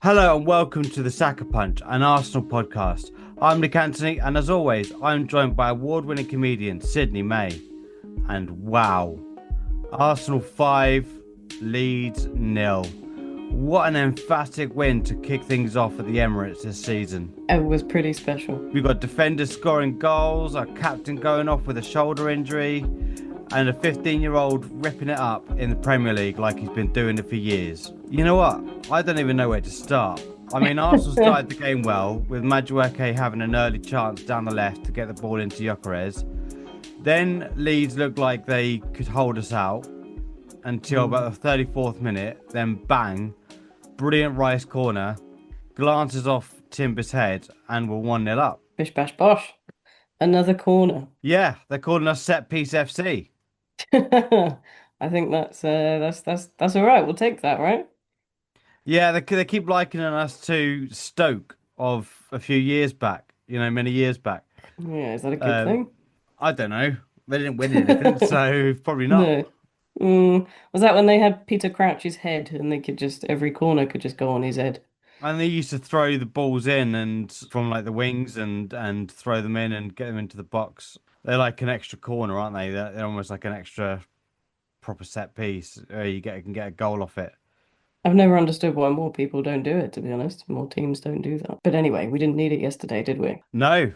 Hello and welcome to the Saka Punch, an Arsenal podcast. I'm Nick Anthony, and as always, I'm joined by award-winning comedian Sydney May. And wow, Arsenal 5, Leeds nil. What an emphatic win to kick things off at the Emirates this season. It was pretty special. We've got defenders scoring goals, our captain going off with a shoulder injury, and a 15-year-old ripping it up in the Premier League like he's been doing it for years. You know what? I don't even know where to start. I mean, Arsenal started the game well, with Madueke having an early chance down the left to get the ball into Gyökeres. Then Leeds looked like they could hold us out until about the 34th minute. Then bang, brilliant Rice corner, glances off Timber's head, and we're 1-0 up. Bish bash bosh. Another corner. Yeah, they're calling us set piece FC. I think that's all right. We'll take that, right? Yeah, they keep likening us to Stoke of a few years back, many years back. Yeah, is that a good Um, thing? I don't know. They didn't win anything, so probably not. No. Was that when they had Peter Crouch's head and they could just every corner could just go on his head? And they used to throw the balls in and from like the wings and throw them in and get them into the box. They're like an extra corner, aren't they? They're almost like an extra proper set piece. Can get a goal off it. I've never understood why more people don't do it, to be honest. More teams don't do that. But anyway, we didn't need it yesterday, did we? No,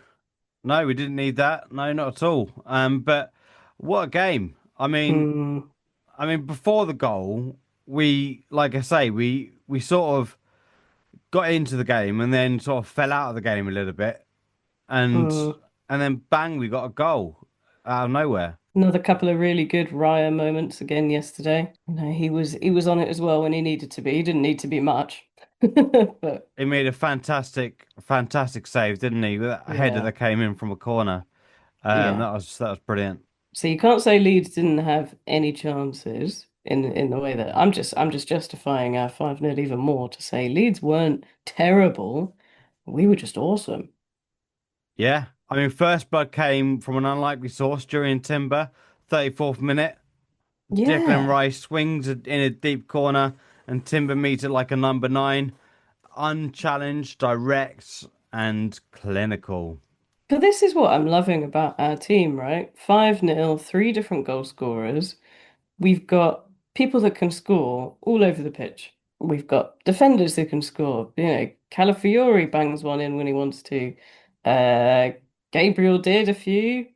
no, we didn't need that. No, not at all. But what a game! Hmm. Before the goal, like I say, we sort of got into the game and then sort of fell out of the game a little bit, and Hmm. and then bang, we got a goal out of nowhere. Another couple of really good Raya moments again yesterday. No, he was on it as well when he needed to be. He didn't need to be much. But He made a fantastic save, didn't he? With that header yeah, that came in from a corner. yeah. That was brilliant. So you can't say Leeds didn't have any chances in the way that I'm just justifying our 5-0 even more to say Leeds weren't terrible. We were just awesome. Yeah, first blood came from an unlikely source during Timber, 34th minute. Declan Yeah. Rice swings in a deep corner, and Timber meets it like a number nine. Unchallenged, direct, and clinical. But this is what I'm loving about our team, right? 5-0, three different goal scorers. We've got people that can score all over the pitch. We've got defenders who can score. Calafiori bangs one in when he wants to. Uh, Gabriel did a few.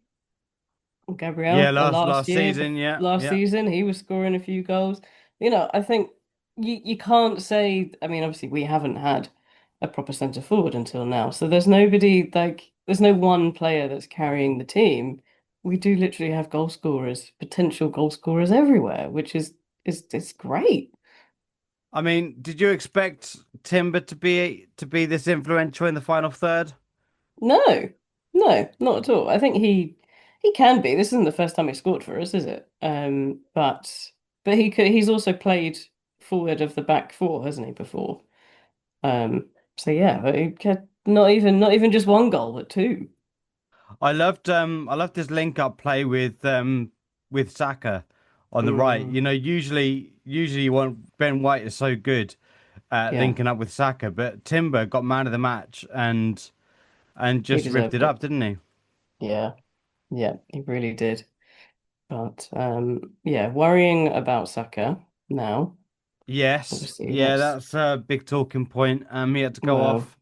Yeah, Gabriel, last last year, season, yeah, last yeah. season, he was scoring a few goals. I think you can't say. I mean, obviously, we haven't had a proper centre forward until now, so there's nobody like there's no one player that's carrying the team. We do literally have goal scorers, potential goal scorers everywhere, which is great. Did you expect Timber to be this influential in the final third? No, no, not at all. I think he can be. This isn't the first time he scored for us, is it? But he's also played forward of the back four, hasn't he, before? So yeah, not even just one goal, but two. I loved his link up play with Saka on the right. Mm, Usually you want Ben White is so good at yeah, linking up with Saka, but Timber got man of the match and he just ripped deserved it it. up, didn't he? Yeah, yeah, he really did. But yeah, worrying about Saka now. Yes, Obviously, yeah, that's that's a big talking point. He had to go well. off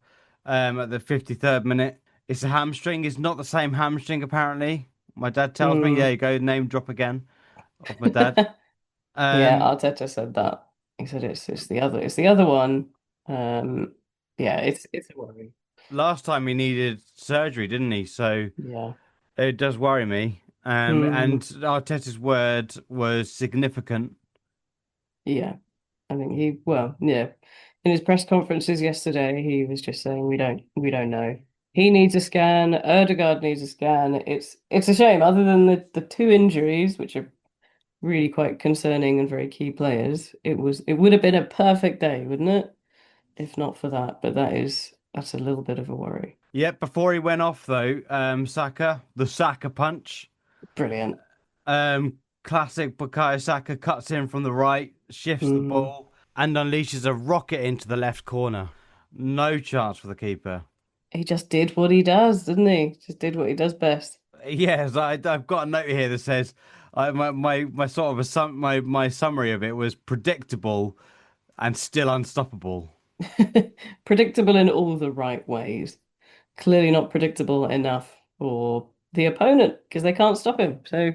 at the 53rd minute. It's a hamstring. It's not the same hamstring, apparently. My dad tells me. There Mm. you go, name drop again of my dad. Yeah, Um, Arteta said that. He said it's the other one. Um, yeah, it's a worry. Last time he needed surgery, didn't he? So Yeah. it does worry me. And Mm, Arteta's word was significant. yeah. I think yeah. In his press conferences yesterday, he was just saying we don't know. He needs a scan. Erdegaard needs a scan. It's a shame. Other than the two injuries, which are really quite concerning and very key players, it would have been a perfect day, wouldn't it? If not for that. But that's a little bit of a worry. Yep, before he went off though, Saka, the Saka punch. Brilliant. Classic Bukayo Saka cuts in from the right, shifts the Mm, ball. and unleashes a rocket into the left corner. No chance for the keeper. He just did what he does, didn't he? Just did what he does best. Yes, I've got a note here that says my sort of my summary of it was predictable and still unstoppable. Predictable in all the right ways. Clearly not predictable enough for the opponent because they can't stop him. So,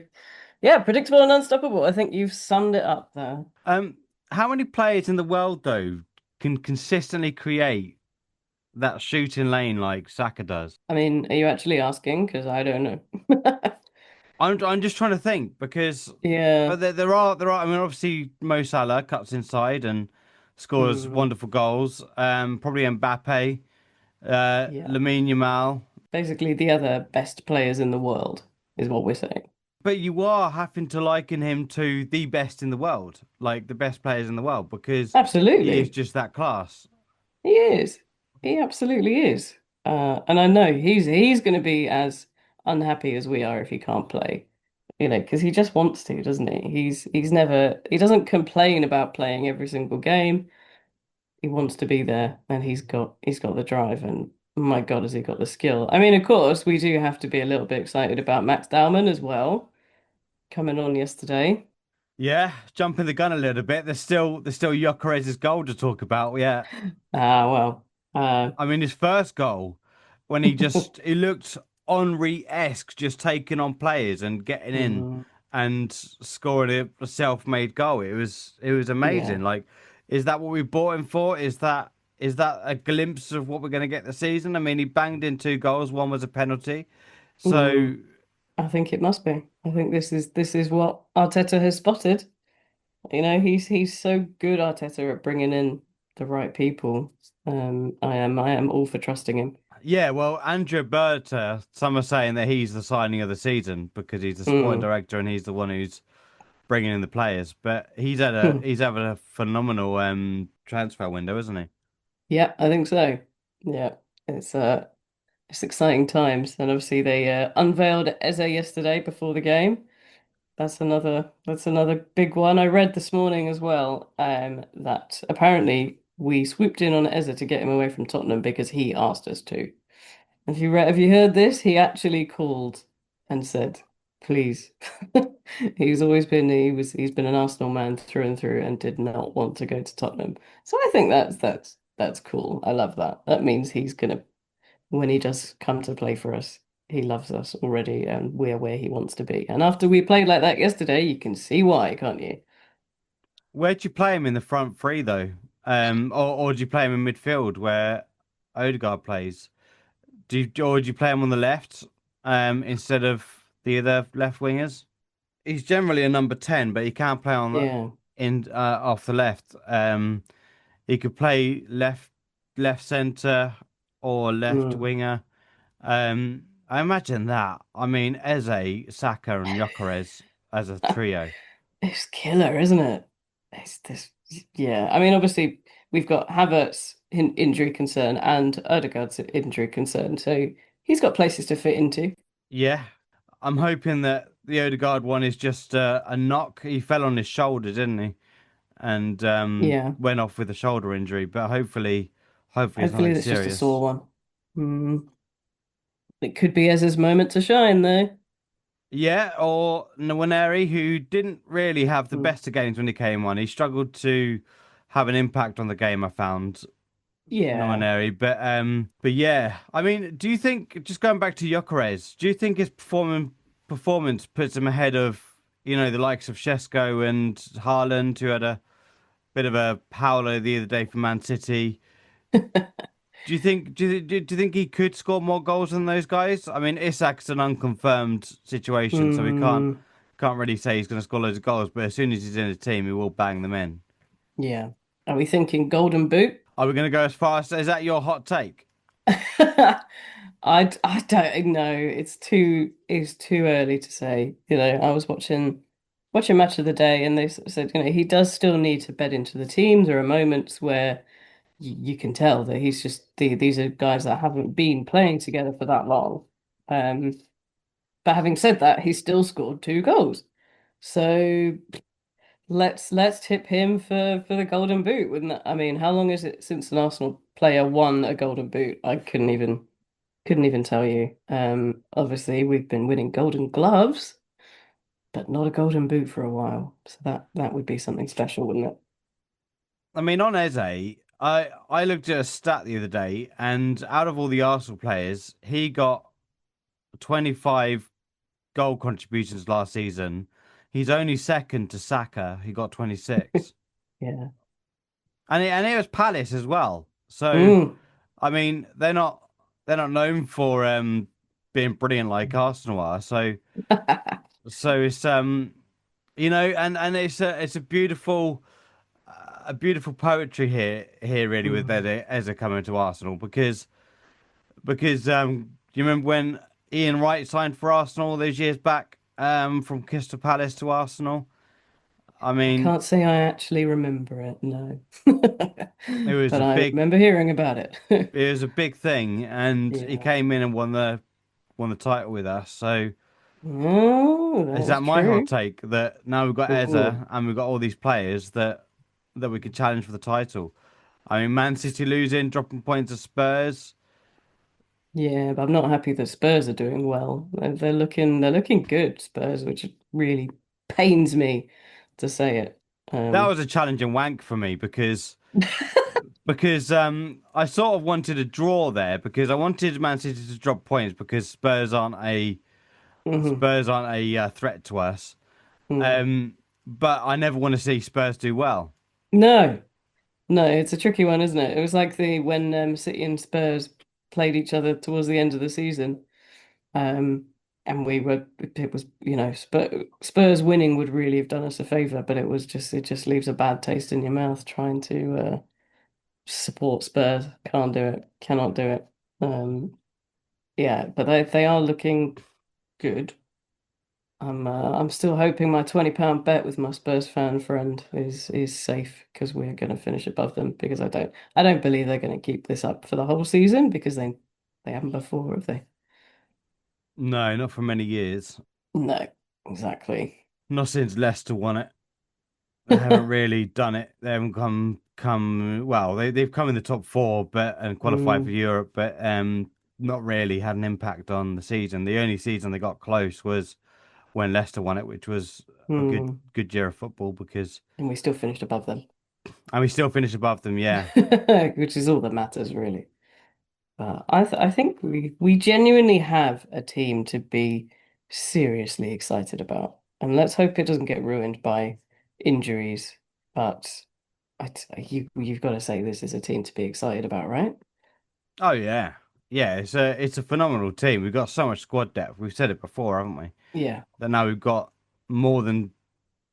yeah, predictable and unstoppable. I think you've summed it up there. Um, how many players in the world though can consistently create that shooting lane like Saka does? I mean, are you actually asking? Because I don't know. I'm just trying to think because, Yeah. but there are. I mean, obviously Mo Salah cuts inside and scores Mm, wonderful goals. Probably Mbappe, yeah. Lamine Yamal. Basically, the other best players in the world is what we're saying. But you are having to liken him to the best in the world, like the best players in the world, because he is Absolutely. just that class. He is. He absolutely is. And I know he's going to be as unhappy as we are if he can't play. Because he just wants to, doesn't he? He doesn't complain about playing every single game. He wants to be there, and he's got the drive, and my God, has he got the skill? I mean, of course, we do have to be a little bit excited about Max Dowman as well, coming on yesterday. Yeah, jumping the gun a little bit. There's still Gyökeres' goal to talk about. Yeah, Ah, well, I mean his first goal when he looked Henry-esque, just taking on players and getting in mm, and scoring a self-made goal. It was amazing. yeah. Like, is that what we bought him for? Is that a glimpse of what we're going to get this season? I mean, he banged in two goals. One was a penalty. So Mm. I think it must be. I think this is what Arteta has spotted. He's so good, Arteta, at bringing in the right people. I am all for trusting him. yeah, well, Andrea Berta, some are saying that he's the signing of the season because he's the sporting Mm. director and he's the one who's bringing in the players. But Hmm. he's having a phenomenal transfer window, isn't he? Yeah, I think so. Yeah, it's exciting times, and obviously they unveiled Eze yesterday before the game. That's another big one. I read this morning as well, that apparently we swooped in on Eze to get him away from Tottenham because he asked us to. Have you heard this? He actually called and said, "Please." He's been an Arsenal man through and through and did not want to go to Tottenham. So I think that's cool. I love that. That means he's gonna when he does come to play for us, he loves us already and we're where he wants to be. And after we played like that yesterday, you can see why, can't you? Where'd you play him in the front three though? Or do you play him in midfield where Odegaard plays? Or do you play him on the left instead of the other left wingers? He's generally a number 10, but he can play on the Yeah. in off the left. He could play left centre or left Mm. winger. I imagine that. I mean, Eze, Saka, and Gyökeres as a trio. It's killer, isn't it? It's this, yeah. I mean, obviously, we've got Havertz injury concern and Odegaard's injury concern, so he's got places to fit into. Yeah, I'm hoping that the Odegaard one is just a knock. He fell on his shoulder, didn't he? And Yeah. went off with a shoulder injury. But hopefully it's Hopefully, nothing that's just a sore serious. one. Mm. It could be Ez's moment to shine, though. Yeah, or Nwaneri, who didn't really have the Mm. best of games when he came on. He struggled to have an impact on the game, I found, Yeah. Nwaneri. But yeah, I mean, do you think, just going back to Gyökeres, do you think his performance puts him ahead of, the likes of Shesko and Haaland, who had a bit of a howler the other day for Man City? Do you think he could score more goals than those guys? I mean, Isak's an unconfirmed situation, so we can't Mm. can't really say he's going to score loads of goals. But as soon as he's in a team, he will bang them in. Yeah. Are we thinking golden boot? Are we going to go as far as is that your hot take? I don't know. It's too early to say. I was watching Match of the Day, and they said, he does still need to bed into the team. There are moments where you can tell that these are guys that haven't been playing together for that long. Um, but having said that, he still scored two goals. So let's tip him for the golden boot, wouldn't it? I mean, how long is it since an Arsenal player won a golden boot? I couldn't even tell you. Obviously we've been winning golden gloves, but not a golden boot for a while. So that would be something special, wouldn't it? I mean, on Eze, I looked at a stat the other day, and out of all the Arsenal players, he got 25 goal contributions last season. He's only second to Saka, who got 26. Yeah. And it was Palace as well. So, Mm. I mean, they're not known for being brilliant like Arsenal are. So it's and it's a beautiful poetry here really with Mm. Eze coming to Arsenal because do you remember when Ian Wright signed for Arsenal those years back from Crystal Palace to Arsenal? I I mean, can't say I actually remember it, no. it was But a I big remember hearing about it. it was a big thing, and he Yeah. came in and won the title with us. So Oh, is that's that my hot true. take that now we've got Eze Ooh. and we've got all these players that we could challenge for the title? I mean, Man City losing, dropping points to Spurs. Yeah, but I'm not happy that Spurs are doing well. They're looking good, Spurs, which really pains me to say it. That Um, was a challenging wank for me because I sort of wanted a draw there because I wanted Man City to drop points because mhm, Spurs aren't a threat to us. mm. But I never want to see Spurs do well. No, no, it's a tricky one, isn't it? It was like the when City and Spurs played each other towards the end of the season. Um, and it was, Spurs winning would really have done us a favor, but it just leaves a bad taste in your mouth trying to support Spurs. Can't do it, cannot do it. Yeah, but they are looking good. I'm still hoping my £20 bet with my Spurs fan friend is safe because we're going to finish above them because I don't believe they're going to keep this up for the whole season because they haven't before, have they? No, not for many years. No, exactly. Not since Leicester won it. They haven't really done it. They haven't come well. They've come in the top four, but and qualified for Mm, Europe, but not really had an impact on the season. The only season they got close was when Leicester won it, which was a mm. good year of football because And we still finished above them, and we still finished above them. Yeah. which is all that matters, really. But I think we genuinely have a team to be seriously excited about, and let's hope it doesn't get ruined by injuries. But you've got to say this is a team to be excited about, right? Oh yeah. Yeah, it's a phenomenal team. We've got so much squad depth. We've said it before, haven't we? Yeah. That now we've got more than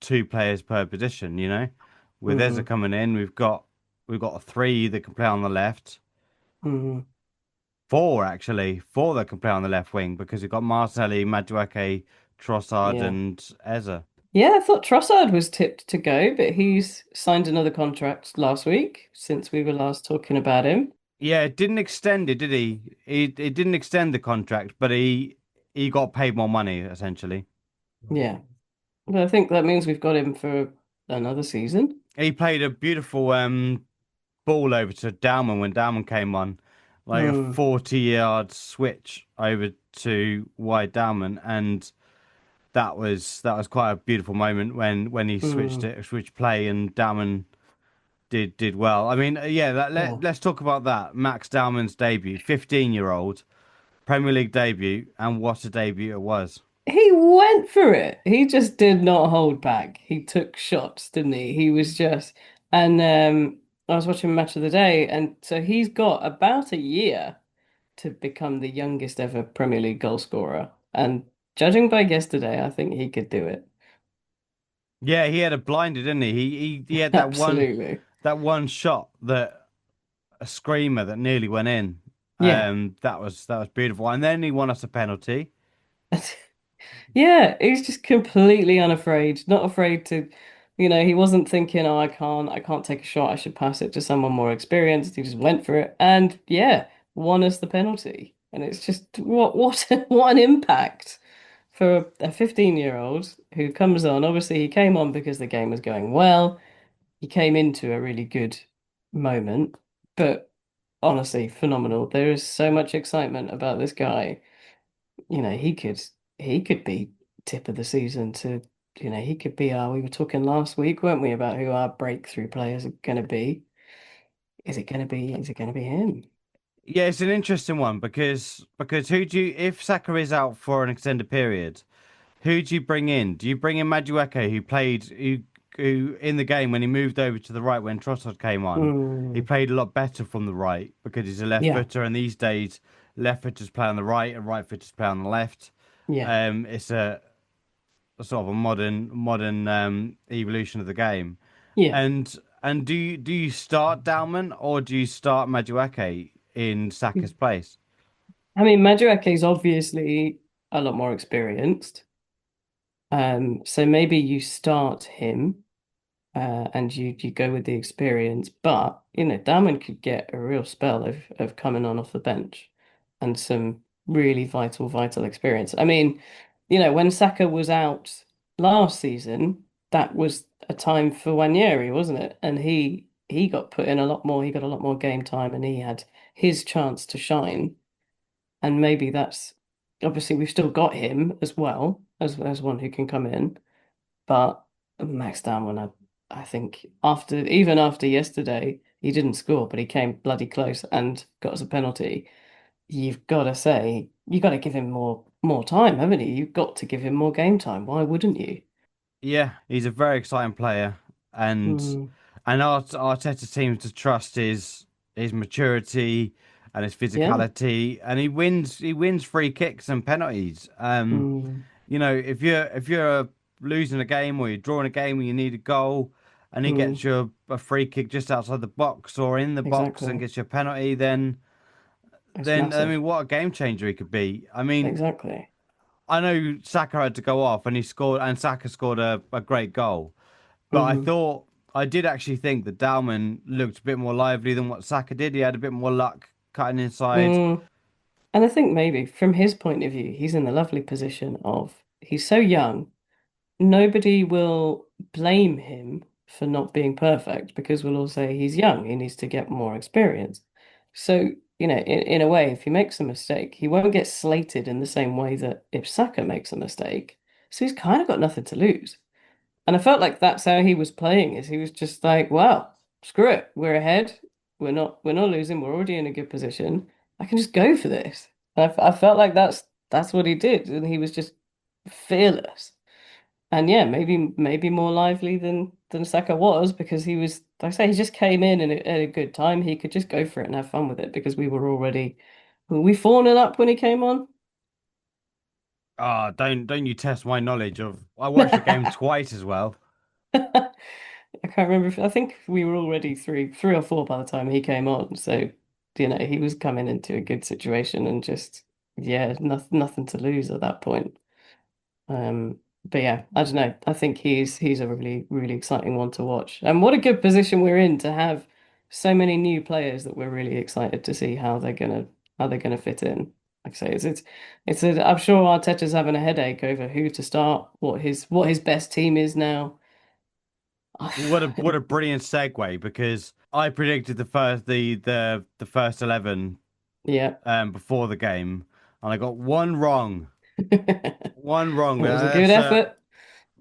two players per position, With Eza Mm, coming in, we've got three that can play on the left. mm, Four actually, four that can play on the left wing because we've got Marcelli, Madueke, Trossard, yeah. and Eza. Yeah, I thought Trossard was tipped to go, but he's signed another contract last week since we were last talking about him. Yeah, it didn't extend it, did he? It didn't extend the contract, but he got paid more money essentially. Yeah. But I think that means we've got him for another season. He played a beautiful ball over to Dowman when Dowman came on, like a Hmm. 40-yard switch over to wide Dowman, and that was quite a beautiful moment when he Hmm. switched play and Dowman did well. I mean, yeah, Yeah. let's talk about that. Max Dowman's debut, 15-year-old Premier League debut, and what a debut it was. He went for it. He just did not hold back. He took shots, didn't he? He was just, and I was watching Match of the Day, and so he's got about a year to become the youngest ever Premier League goal scorer. And judging by yesterday, I think he could do it. Yeah, he had a blinder, didn't he? He had Absolutely. that one shot that a screamer that nearly went in. Yeah. That was beautiful, and then he won us a penalty. Yeah, he's just completely unafraid, not afraid to, he wasn't thinking, oh, I can't take a shot, I should pass it to someone more experienced. He just went for it and yeah, won us the penalty. And it's just what what an impact for a 15-year-old who comes on. Obviously, he came on because the game was going well. He came into a really good moment, but honestly, phenomenal. There is so much excitement about this guy. You know, he could be tip of the season to, he could be we were talking last week, weren't we, about who our breakthrough players are going to be. Is it going to be him? Yeah, it's an interesting one because who do you if Saka is out for an extended period, who do you bring in? Do you bring in Madueke, who in the game when he moved over to the right when Trossard came on, he Mm, played a lot better from the right because he's a left yeah, footer, and these days left footers play on the right and right footers play on the left. yeah, It's a sort of a modern evolution of the game. yeah. And do you start Dowman or do you start Madueke in Saka's place? I mean, Madueke is obviously a lot more experienced. So maybe you start him. And you go with the experience. But Dowman could get a real spell of coming on off the bench and some really vital experience. I mean, when Saka was out last season, that was a time for Wanyeri, wasn't it? And he got put in a lot more. He got a lot more game time, and he had his chance to shine. And maybe that's obviously we've still got him as well as one who can come in. But Max Dowman, I think even after yesterday, he didn't score, but he came bloody close and got us a penalty. You've got to say, you got to give him more time, haven't you? You've got to give him more game time. Why wouldn't you? Yeah, he's a very exciting player, and Mm, Arteta seems to trust his maturity and his yeah. physicality, and he wins free kicks and penalties. Mm, If you're losing a game or you're drawing a game and you need a goal, and he mm, gets you a free kick just outside the box or in the box and exactly. gets you a penalty, It's then I massive. mean, what a game changer he could be. I mean, Exactly. I know Saka had to go off and he scored, and Saka scored a great goal. But Hmm. I did actually think that Dowman looked a bit more lively than what Saka did. He had a bit more luck cutting inside. Mm. And I think maybe from his point of view, he's in the lovely position of he's so young. Nobody will blame him for not being perfect because we'll all say he's young, he needs to get more experience. So, in a way, if he makes a mistake, he won't get slated in the same way that if Saka makes a mistake. So he's kind of got nothing to lose. And I felt like that's how he was playing, is he was just like, well, screw it. We're ahead. We're not losing. We're already in a good position. I can just go for this. And I felt like that's what he did. And he was just fearless. And yeah, maybe more lively than Saka was because he was, like I say, he just came in at a good time. He could just go for it and have fun with it because were we 4-0 up when he came on? Ah, don't you test my knowledge of. I watched the game twice as well. I can't remember I think we were already three or four by the time he came on. So, he was coming into a good situation and just, yeah, nothing to lose at that point. But yeah, I don't know. I think he's a really exciting one to watch. And what a good position we're in to have so many new players that we're really excited to see how they're gonna fit in. Like I say, I'm sure Arteta's having a headache over who to start, what his best team is now. What a brilliant segue because I predicted the first 11 Yeah. before the game, and I got one wrong. One wrong. It was a good That's effort.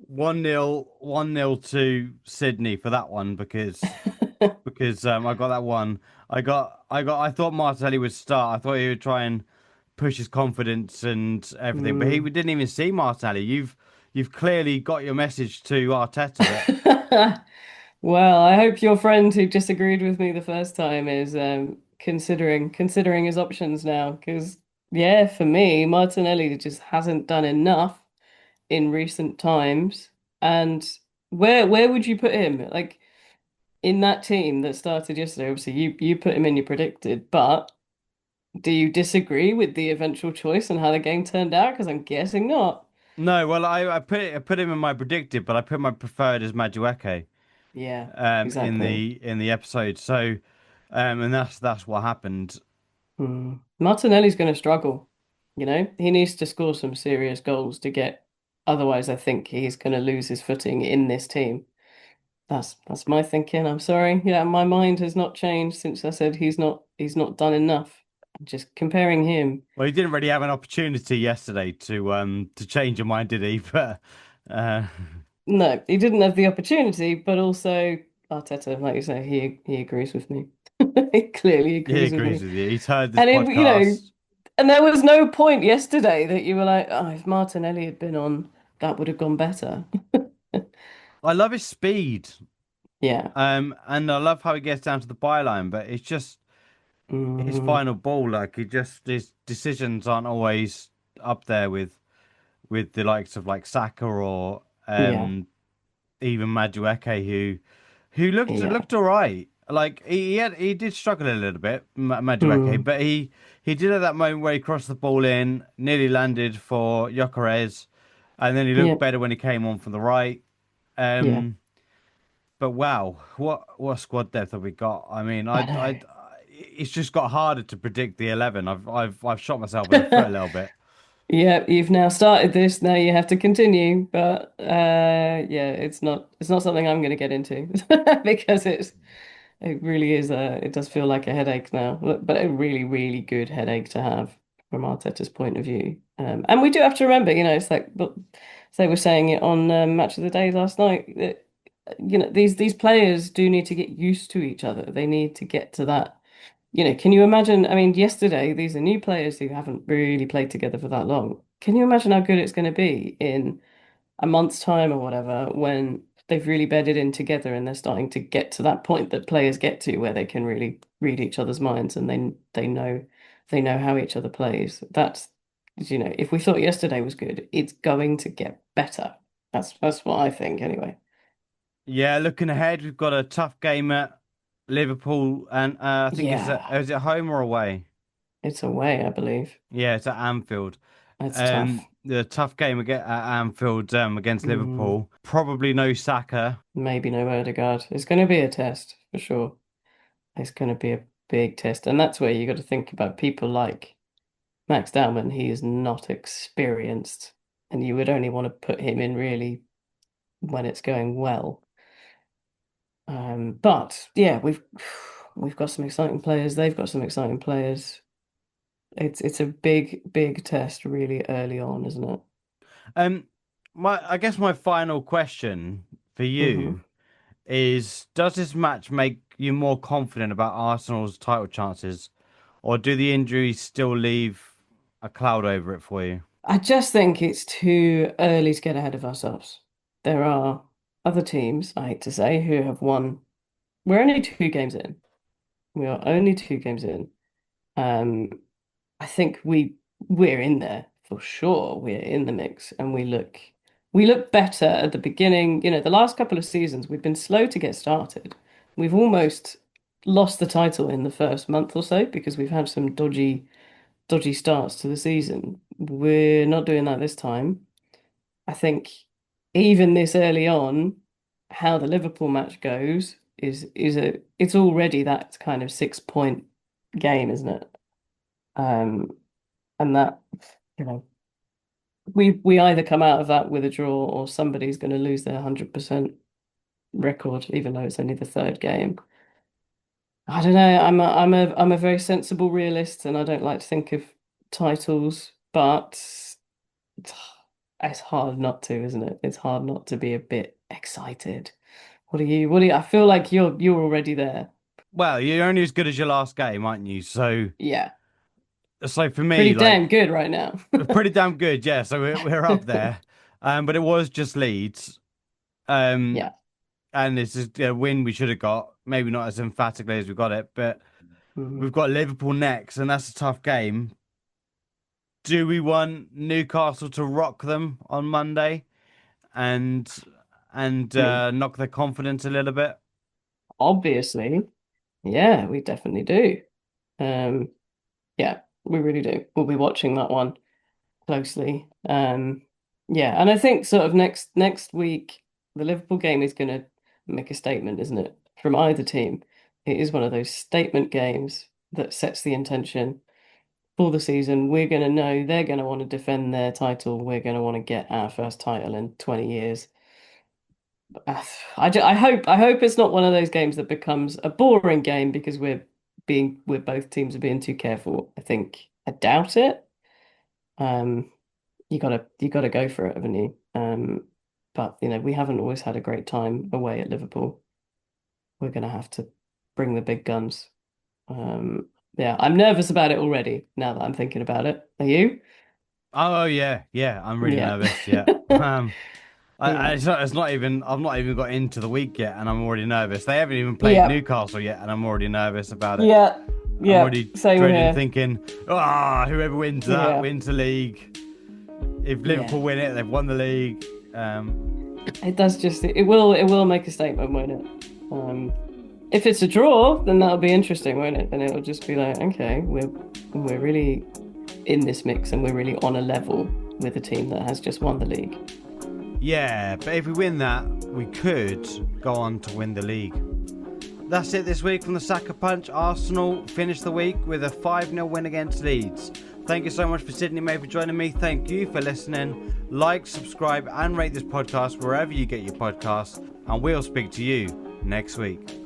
1-0 to Sydney for that one because I got that one. I thought Martinelli would start. I thought he would try and push his confidence and everything, but he Mm. didn't even see Martinelli. You've clearly got your message to Arteta that Well, I hope your friend who disagreed with me the first time is considering his options now. Because yeah, for me, Martinelli just hasn't done enough in recent times. And where would you put him? Like in that team that started yesterday, obviously you put him in, you predicted, but do you disagree with the eventual choice and how the game turned out? Because I'm guessing not. no. Well, I put him in my predicted, but I put my preferred as Madueke Yeah, in exactly. the episode. And that's what happened. Martinelli's going to struggle. He needs to score some serious goals to get. Otherwise, I think he's going to lose his footing in this team. That's my thinking. I'm sorry. Yeah, my mind has not changed since I said he's not done enough. Just comparing him. Well, he didn't really have an opportunity yesterday to change your mind, did he? But uh, No, he didn't have the opportunity, but also Arteta, like you say, he agrees with me. He clearly he agrees with agrees me. with you. He's heard this And podcast. and there was no point yesterday that you were like, oh, if Martinelli had been on, that would have gone better. I love his speed. Yeah. And I love how he gets down to the byline, but it's just his Mm, final ball. Like his decisions aren't always up there with the likes of like Saka or yeah. even Madueke, who Yeah. looked all right. Like he did struggle a little bit, Madueke, Mm, but he did at that moment where he crossed the ball in, nearly landed for Gyökeres, and then he yeah. looked better when he came on from the right. Yeah. Um, but wow, what squad depth have we got? I mean, I know. it's just got harder to predict the 11. I've shot myself in the foot a little bit. Yeah, you've now started this, now you have to continue. But yeah, it's not something I'm gonna get into because it really is it does feel like a headache now. But a really, really good headache to have from Arteta's point of view. And we do have to remember, it's like but they were saying it on Match of the Day last night that these players do need to get used to each other. They need to get to that. Can you imagine? I mean, yesterday, these are new players who haven't really played together for that long. Can you imagine how good it's going to be in a month's time or whatever when they've really bedded in together and they're starting to get to that point that players get to where they can really read each other's minds and they know how each other plays. If we thought yesterday was good, it's going to get better. That's what I think anyway. Yeah, looking ahead, we've got a tough game at Liverpool, and I think Yeah, is it home or away? it's away, I believe. Yeah, it's at Anfield. It's tough. The tough game at Anfield against Mm. Liverpool. Probably no Saka. Maybe no Odegaard. It's going to be a test for sure. It's going to be a big test. And that's where you got to think about people like Max Dowman. He is not experienced, and you would only want to put him in really when it's going well. But yeah, we've got some exciting players. They've got some exciting players. It's a big, big test really early on, isn't it? Um, I guess my final question for Hmm. you is: does this match make you more confident about Arsenal's title chances, or do the injuries still leave a cloud over it for you? I just think it's too early to get ahead of ourselves. There are other teams, I hate to say, who have won. We're only 2 games in. We are only 2 games in. Um, I think we're in there for sure. We're in the mix, and we look better at the beginning. The last couple of seasons we've been slow to get started. We've almost lost the title in the first month or so because we've had some dodgy starts to the season. We're not doing that this time. I think even this early on, how the Liverpool match goes it's already that kind of 6 point game, isn't it? Um, and that you know we either come out of that with a draw or somebody's going to lose their 100% record, even though it's only the third game. I don't know. I'm a very sensible realist, and I don't like to think of titles, but it's hard not to, isn't it? It's hard not to be a bit excited. What do you, I feel like you're already there. Well, you're only as good as your last game, aren't you? Yeah. So for Pretty me, like damn good right now. pretty damn good, yeah. So we're up there, but it was just Leeds, um, Yeah. and it's just a win we should have got. Maybe not as emphatically as we got it, but Mhm. we've got Liverpool next, and that's a tough game. Do we want Newcastle to rock them on Monday and I mean, knock their confidence a little bit? obviously, yeah, we definitely do. Um, yeah, we really do. We'll be watching that one closely. Yeah, and I think sort of next week the Liverpool game is going to make a statement, isn't it? From either team. It is one of those statement games that sets the intention. for the season. We're going to know they're going to want to defend their title. We're going to want to get our first title in 20 years. I hope it's not one of those games that becomes a boring game because we're both teams are being too careful. I doubt it. Um, you gotta go for it, haven't you? But we haven't always had a great time away at Liverpool. We're gonna have to bring the big guns. Um, yeah, I'm nervous about it already now that I'm thinking about it. Are you? Oh yeah, yeah. I'm really Yeah. nervous. Yeah. Yeah. It's not even. I've not even got into the week yet, and I'm already nervous. They haven't even played Yeah. Newcastle yet, and I'm already nervous about it. Yeah. I'm Yeah. already Same dreading, here. thinking, whoever wins that Yeah. wins the league. If Yeah. Liverpool win it, they've won the league. It will make a statement, won't it? If it's a draw, then that'll be interesting, won't it? Then it'll just be like, okay, we're really in this mix and we're really on a level with a team that has just won the league. Yeah, but if we win that, we could go on to win the league. That's it this week from the Saka Punch. Arsenal finished the week with a 5-0 win against Leeds. Thank you so much for Sydney May for joining me. Thank you for listening. Like, subscribe and rate this podcast wherever you get your podcasts. And we'll speak to you next week.